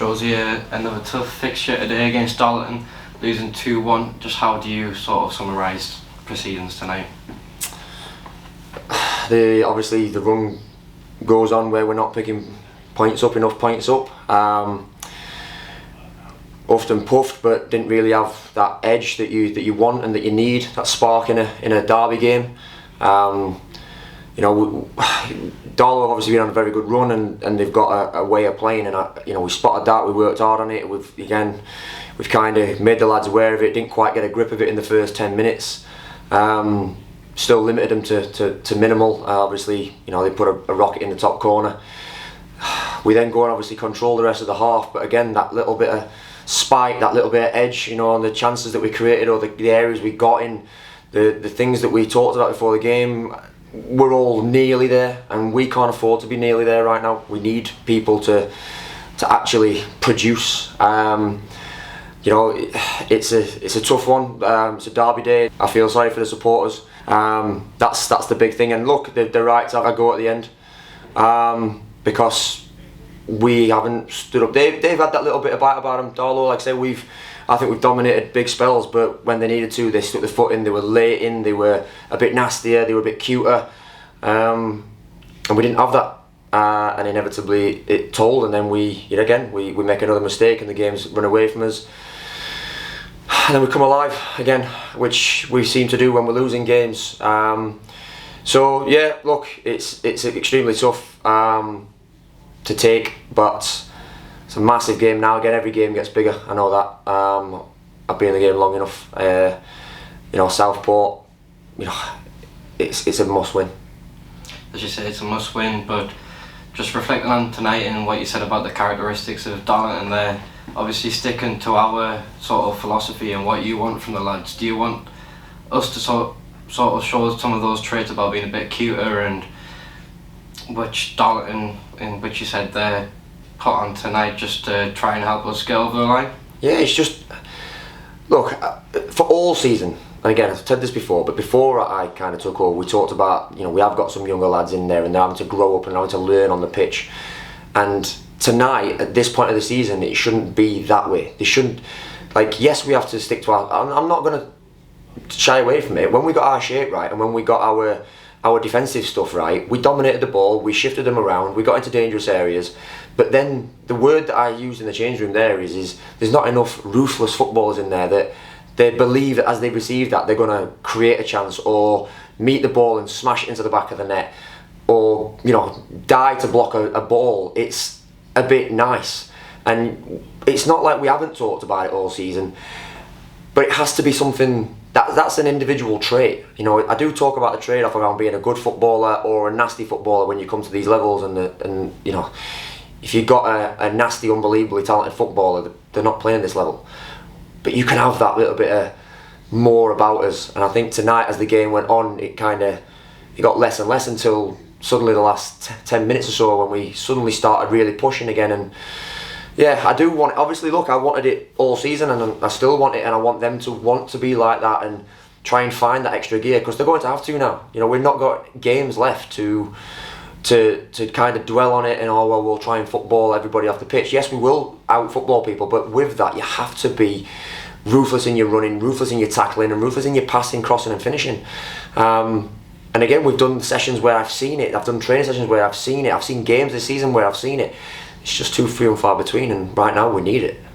Shows you another tough fixture today against Darlington, losing 2-1. Just how do you sort of summarise proceedings tonight? Obviously the run goes on where we're not picking enough points up. Often puffed, but didn't really have that edge that you want and that you need, that spark in a derby game. Darlow obviously been on a very good run, and they've got a way of playing, and we spotted that. We worked hard on it. We've kind of made the lads aware of it. Didn't quite get a grip of it in the first 10 minutes. Still limited them to minimal. Obviously, they put a rocket in the top corner. We then go and obviously control the rest of the half, but again, that little bit of spike, that little bit of edge, on the chances that we created or the areas we got in, the things that we talked about before the game, we're all nearly there, and we can't afford to be nearly there right now. We need people to actually produce. It's a tough one. It's a derby day. I feel sorry for the supporters. That's the big thing. And look, they're right to have a go at the end, because we haven't stood up. They've had that little bit of bite about them. Darlow, like I say, I think we've dominated big spells, but when they needed to, they stuck their foot in. They were late in. They were a bit nastier. They were a bit cuter, and we didn't have that. And inevitably, it told. And then we make another mistake, and the game's run away from us. And then we come alive again, which we seem to do when we're losing games. So yeah, look, it's extremely tough to take, but it's a massive game now. Again, every game gets bigger. I know that. I've been in the game long enough. Southport, it's a must-win. As you say, it's a must-win, but just reflecting on tonight and what you said about the characteristics of Darlington there, obviously sticking to our sort of philosophy and what you want from the lads. Do you want us to sort of show some of those traits about being a bit cuter, and which Darlington, in which you said there, put on tonight just to try and help us get over the line? Yeah, it's just, look, for all season, and again, I've said this before, but before I kind of took over, we talked about, we have got some younger lads in there, and they're having to grow up and having to learn on the pitch. And tonight, at this point of the season, it shouldn't be that way. They shouldn't, yes, we have to stick to I'm not going to shy away from it. When we got our shape right, and when we got our defensive stuff right, we dominated the ball, we shifted them around, we got into dangerous areas. But then the word that I used in the change room there is there's not enough ruthless footballers in there that they believe that as they receive that, they're going to create a chance or meet the ball and smash it into the back of the net, or die to block a ball. It's a bit nice, and it's not like we haven't talked about it all season, but it has to be something that's an individual trait. I do talk about the trade-off around being a good footballer or a nasty footballer when you come to these levels, and if you've got a nasty, unbelievably talented footballer, they're not playing this level. But you can have that little bit of more about us, and I think tonight, as the game went on, it got less and less until suddenly the last 10 minutes or so, when we suddenly started really pushing again. And yeah, I do want it. Obviously, look, I wanted it all season, and I still want it, and I want them to want to be like that and try and find that extra gear, because they're going to have to now. We've not got games left to kind of dwell on it and we'll try and football everybody off the pitch. Yes, we will out football people, but with that you have to be ruthless in your running, ruthless in your tackling, and ruthless in your passing, crossing and finishing. And again, we've done sessions where I've seen it. I've done training sessions where I've seen it. I've seen games this season where I've seen it. It's just too few and far between, and right now we need it.